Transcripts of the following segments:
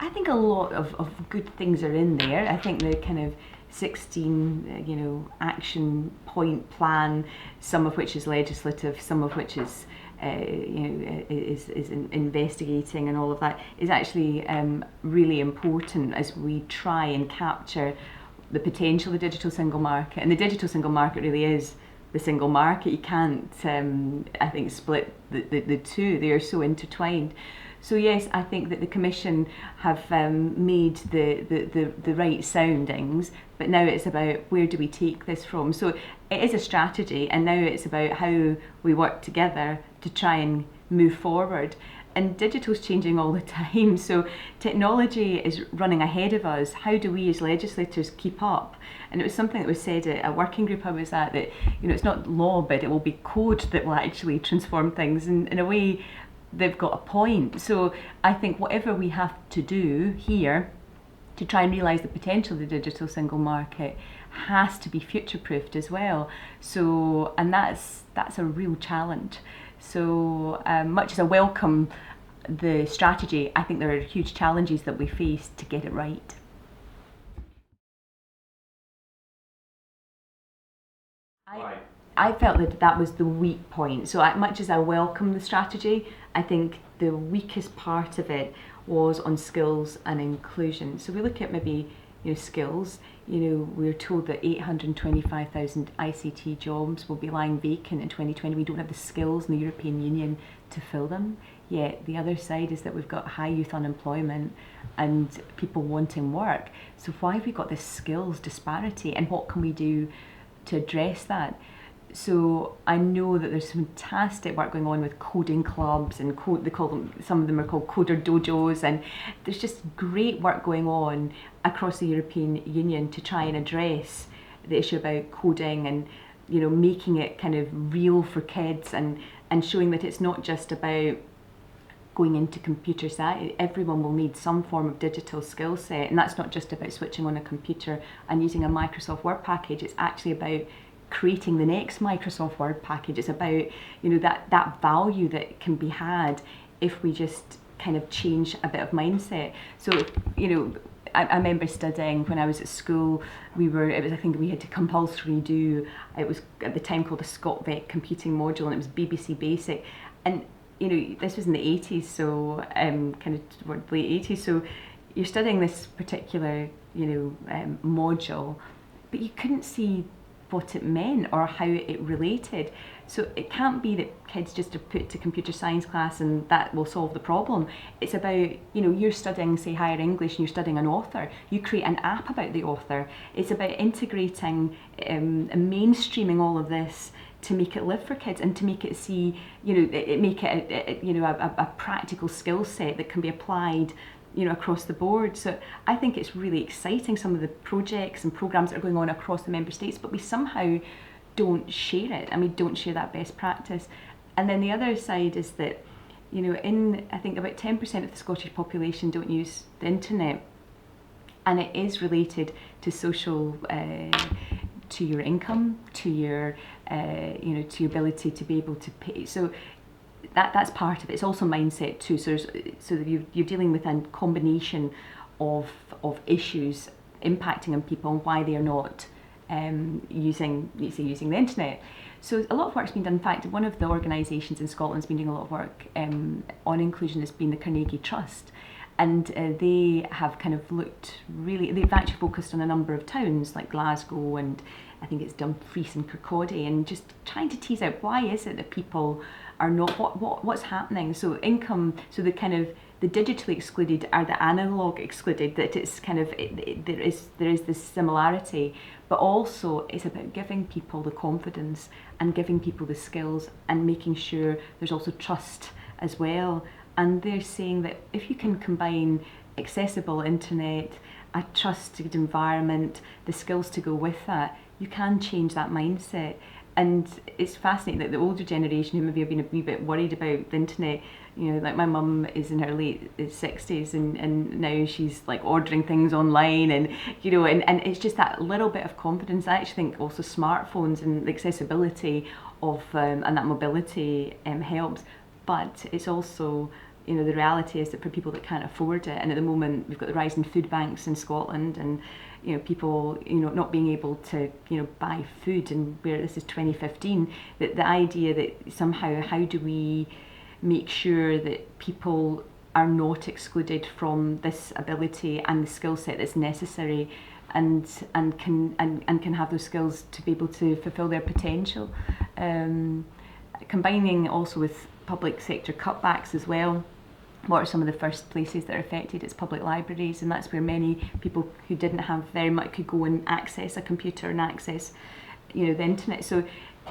I think a lot of good things are in there. I think the kind of 16, action point plan, some of which is legislative, some of which is, investigating, and all of that is actually really important as we try and capture the potential of the digital single market. And the digital single market really is the single market. You can't, I think, split the two. They are so intertwined. So yes, I think that the Commission have made the right soundings, but now it's about where do we take this from. So it is a strategy, and now it's about how we work together to try and move forward. And digital's changing all the time, so technology is running ahead of us. How do we as legislators keep up? And it was something that was said at a working group I was at, that it's not law, but it will be code that will actually transform things. And in a way, they've got a point. So I think whatever we have to do here to try and realise the potential of the digital single market has to be future-proofed as well. So, and that's a real challenge. So much as I welcome the strategy, I think there are huge challenges that we face to get it right. I felt that was the weak point. So much as I welcome the strategy, I think the weakest part of it was on skills and inclusion. So we look at maybe skills. We're told that 825,000 ICT jobs will be lying vacant in 2020. We don't have the skills in the European Union to fill them. Yet the other side is that we've got high youth unemployment and people wanting work. So why have we got this skills disparity, and what can we do to address that? So I know that there's fantastic work going on with coding clubs, and they call them, some of them are called coder dojos, and there's just great work going on across the European Union to try and address the issue about coding, and making it kind of real for kids, and showing that it's not just about going into computer science. Everyone will need some form of digital skill set, and that's not just about switching on a computer and using a Microsoft Word package. It's actually about creating the next Microsoft Word package. It's about that value that can be had if we just kind of change a bit of mindset. So I remember studying when I was at school. I think we had to compulsory do, it was at the time called a ScotVec computing module, and it was BBC Basic, and this was in the 80s, so kind of late 80s. So you're studying this particular module, but you couldn't see what it meant or how it related. So it can't be that kids just are put to computer science class and that will solve the problem. It's about, you're studying, say, higher English, and you're studying an author. You create an app about the author. It's about integrating and mainstreaming all of this to make it live for kids, and to make it see, make it a practical skill set that can be applied across the board. So I think it's really exciting, some of the projects and programs that are going on across the member states, but we somehow don't share it, and we don't share that best practice. And then the other side is that, I think about 10% of the Scottish population don't use the internet, and it is related to social, to your income, to your, to your ability to be able to pay. So that's part of it. It's also mindset too. So you're dealing with a combination of issues impacting on people and why they are not using the internet. So a lot of work's been done. In fact, one of the organisations in Scotland's been doing a lot of work on inclusion has been the Carnegie Trust. And they have kind of they've actually focused on a number of towns like Glasgow, and I think it's Dumfries and Kirkcaldy, and just trying to tease out why is it that people are not, what's happening. So income, so the kind of the digitally excluded are the analog excluded, that it's kind of, there is this similarity, but also it's about giving people the confidence and giving people the skills and making sure there's also trust as well. And they're saying that if you can combine accessible internet, a trusted environment, the skills to go with that, you can change that mindset. And it's fascinating that the older generation who maybe have been a wee bit worried about the internet, like my mum is in her late 60s, and now she's like ordering things online, and and it's just that little bit of confidence. I actually think also smartphones and the accessibility of and that mobility helps, but it's also you know, the reality is that for people that can't afford it, and at the moment we've got the rise in food banks in Scotland, and you know, people, you know, not being able to, you know, buy food, and where this is 2015, that the idea that somehow, how do we make sure that people are not excluded from this ability and the skill set that's necessary, and can have those skills to be able to fulfil their potential. Combining also with public sector cutbacks as well. What are some of the first places that are affected? It's public libraries, and that's where many people who didn't have very much could go and access a computer and access, you know, the internet. So,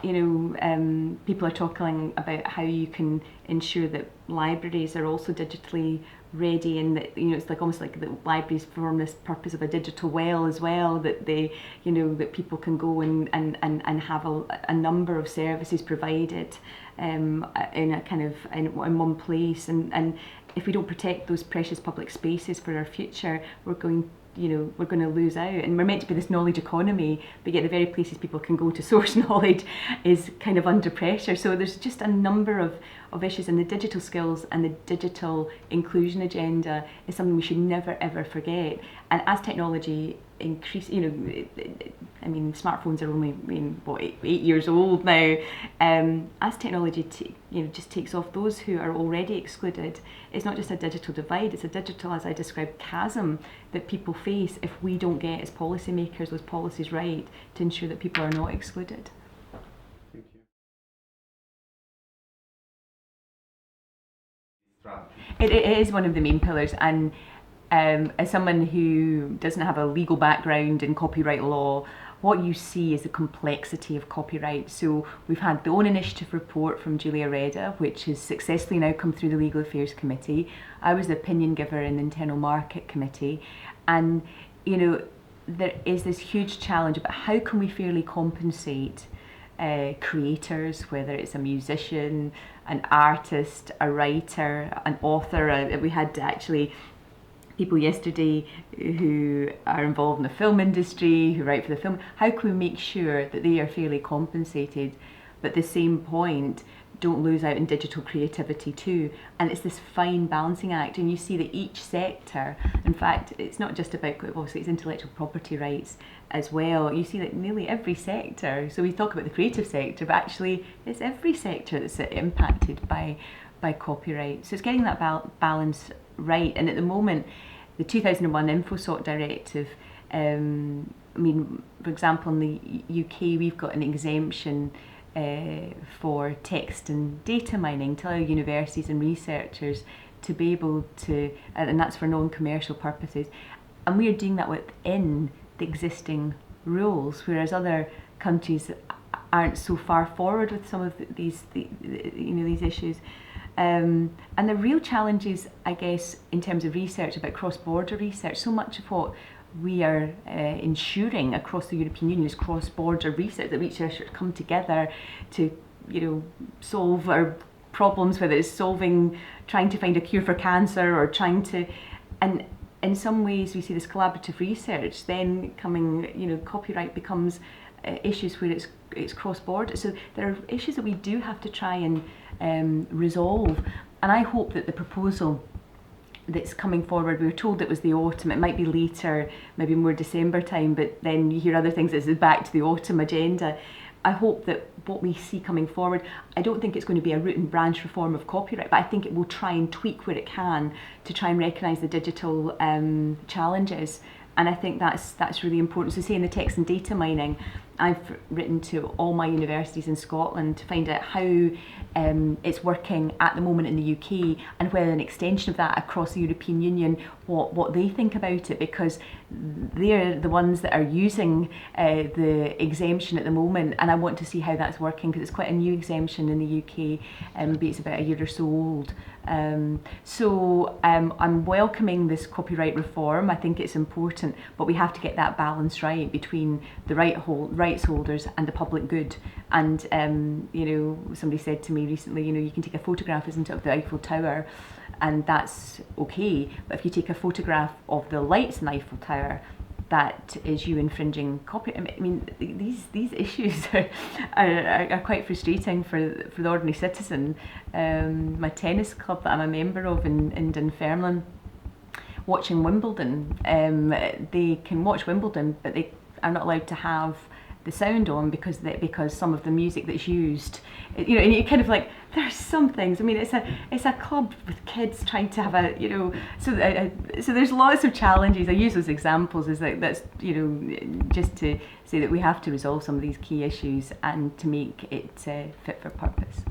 you know, people are talking about how you can ensure that libraries are also digitally ready, and that, you know, it's like almost like the libraries form this purpose of a digital well as well, that they, you know, that people can go and have a number of services provided in a kind of in one place, and if we don't protect those precious public spaces for our future, we're going to lose out. And we're meant to be this knowledge economy, but yet the very places people can go to source knowledge is kind of under pressure. So there's just a number of issues, and the digital skills and the digital inclusion agenda is something we should never ever forget. And as technology increase, you know, I mean, smartphones are only, I mean, what, 8 years old now. As technology, you know, just takes off, those who are already excluded, it's not just a digital divide; it's a digital, as I described, chasm that people face if we don't get, as policymakers, those policies right to ensure that people are not excluded. Thank you. It is one of the main pillars, and as someone who doesn't have a legal background in copyright law, what you see is the complexity of copyright. So we've had the own initiative report from Julia Reda, which has successfully now come through the Legal Affairs Committee. I was the opinion giver in the Internal Market Committee, and you know, there is this huge challenge about how can we fairly compensate creators, whether it's a musician, an artist, a writer, an author. We had actually people yesterday who are involved in the film industry, who write for the film. How can we make sure that they are fairly compensated, but at the same point don't lose out in digital creativity too? And it's this fine balancing act, and you see that each sector, in fact, it's not just about, obviously it's intellectual property rights as well. You see that nearly every sector, so we talk about the creative sector, but actually it's every sector that's impacted by copyright. So it's getting that balance right. And at the moment, the 2001 InfoSoc directive, I mean, for example, in the UK, we've got an exemption for text and data mining to allow universities and researchers to be able to, and that's for non-commercial purposes, and we are doing that within the existing rules, whereas other countries aren't so far forward with some of these issues. And the real challenges, I guess, in terms of research, about cross-border research, so much of what we are ensuring across the European Union is cross-border research, that researchers come together to, you know, solve our problems, whether it's trying to find a cure for cancer, or trying to, and in some ways we see this collaborative research then coming, you know, copyright becomes issues where it's cross-border. So there are issues that we do have to try and resolve, and I hope that the proposal that's coming forward, we were told it was the autumn, it might be later, maybe more December time, but then you hear other things, it's back to the autumn agenda. I hope that what we see coming forward, I don't think it's going to be a root and branch reform of copyright, but I think it will try and tweak where it can to try and recognise the digital challenges. And I think that's really important. So say in the text and data mining, I've written to all my universities in Scotland to find out how it's working at the moment in the UK, and whether an extension of that across the European Union, what they think about it, because they're the ones that are using the exemption at the moment, and I want to see how that's working, because it's quite a new exemption in the UK, maybe it's about a year or so old. So I'm welcoming this copyright reform. I think it's important, but we have to get that balance right between the rights holders and the public good. And you know, somebody said to me recently, you know, you can take a photograph, isn't it, of the Eiffel Tower, and that's okay, but if you take a photograph of the lights in the Eiffel Tower, that is you infringing copyright. I mean, these issues are quite frustrating for the ordinary citizen. My tennis club that I'm a member of in Dunfermline, watching Wimbledon, they can watch Wimbledon, but they are not allowed to have the sound on because some of the music that's used, and you kind of like, there's some things. I mean, it's a club with kids trying to have so there's lots of challenges. I use those examples as that's just to say that we have to resolve some of these key issues and to make it fit for purpose.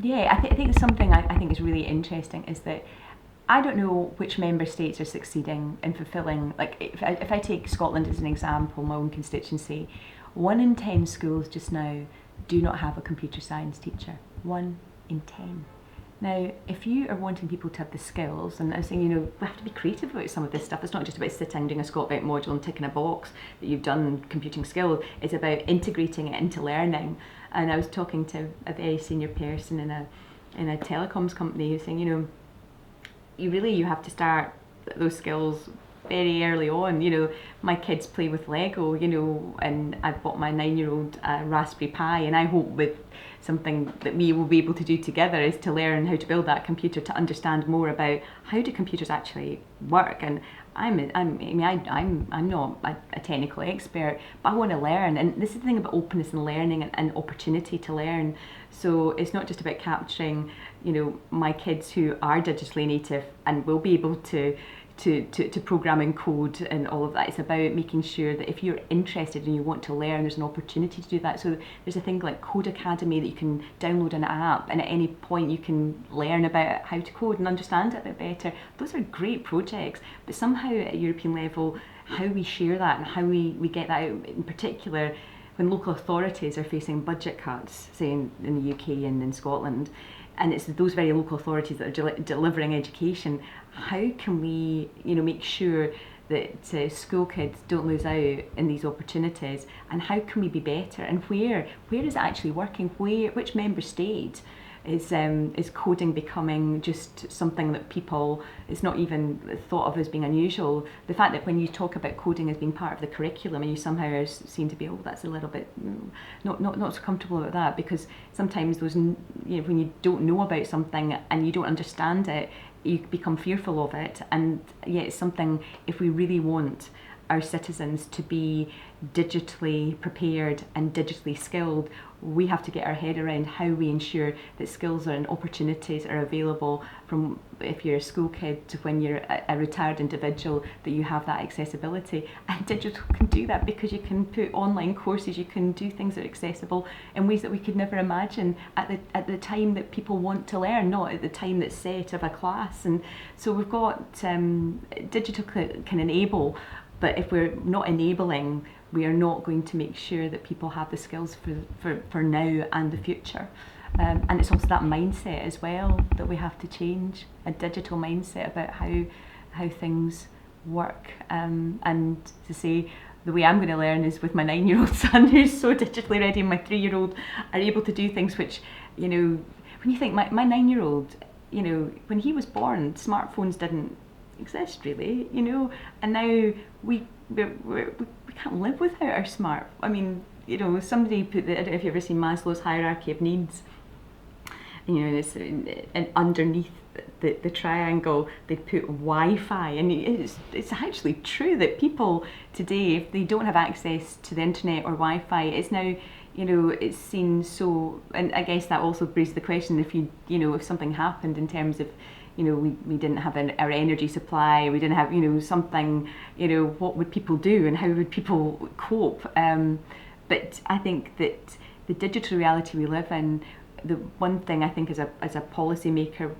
Yeah, I think something I think is really interesting is that I don't know which member states are succeeding in fulfilling, like if I take Scotland as an example, my own constituency, 1 in 10 schools just now do not have a computer science teacher. 1 in 10. Now, if you are wanting people to have the skills, and I'm saying, we have to be creative about some of this stuff. It's not just about sitting, doing a ScotVec module and ticking a box that you've done computing skill. It's about integrating it into learning. And I was talking to a very senior person in a telecoms company who's saying, you have to start those skills very early on. My kids play with Lego, and I've bought my 9-year-old Raspberry Pi, and I hope with something that we will be able to do together is to learn how to build that computer, to understand more about how do computers actually work. And I'm not a technical expert, but I want to learn. And this is the thing about openness and learning and opportunity to learn. So it's not just about capturing, my kids who are digitally native and will be able to program and code and all of that. It's about making sure that if you're interested and you want to learn, there's an opportunity to do that. So there's a thing like Code Academy that you can download an app, and at any point you can learn about how to code and understand it a bit better. Those are great projects, but somehow at a European level, how we share that and how we get that out, in particular when local authorities are facing budget cuts, say in the UK and in Scotland, and it's those very local authorities that are delivering education. How can we, make sure that school kids don't lose out in these opportunities, and how can we be better? And where is it actually working? Which member state is coding becoming just something that people, it's not even thought of as being unusual. The fact that when you talk about coding as being part of the curriculum and you somehow are seen to be, that's a little bit not so comfortable about that, because sometimes those, when you don't know about something and you don't understand it, you become fearful of it. And yet it's something, if we really want our citizens to be digitally prepared and digitally skilled, we have to get our head around how we ensure that skills and opportunities are available from, if you're a school kid to when you're a retired individual, that you have that accessibility. And digital can do that, because you can put online courses, you can do things that are accessible in ways that we could never imagine at the time that people want to learn, not at the time that's set of a class. And so we've got digital can enable, but if we're not enabling, we are not going to make sure that people have the skills for now and the future. And it's also that mindset as well that we have to change, a digital mindset about how things work. And to say, the way I'm going to learn is with my 9-year-old son, who's so digitally ready, and my 3-year-old are able to do things which, when you think my 9-year-old, when he was born, smartphones didn't exist really, and now we can't live without our smart. I mean, somebody put I don't know if you've ever seen Maslow's hierarchy of needs. It's and underneath the triangle they put Wi-Fi, and it's actually true that people today, if they don't have access to the internet or Wi-Fi, it's now, it's seen so. And I guess that also raises the question, if something happened in terms of, we didn't have our energy supply, we didn't have, something, what would people do and how would people cope? But I think that the digital reality we live in, the one thing I think as a policy maker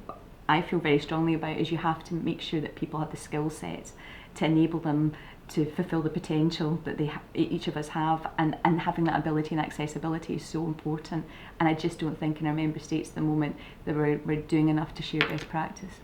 I feel very strongly about is you have to make sure that people have the skill sets to enable them to fulfil the potential that each of us have, and having that ability and accessibility is so important. And I just don't think in our member states at the moment that we're doing enough to share best practice.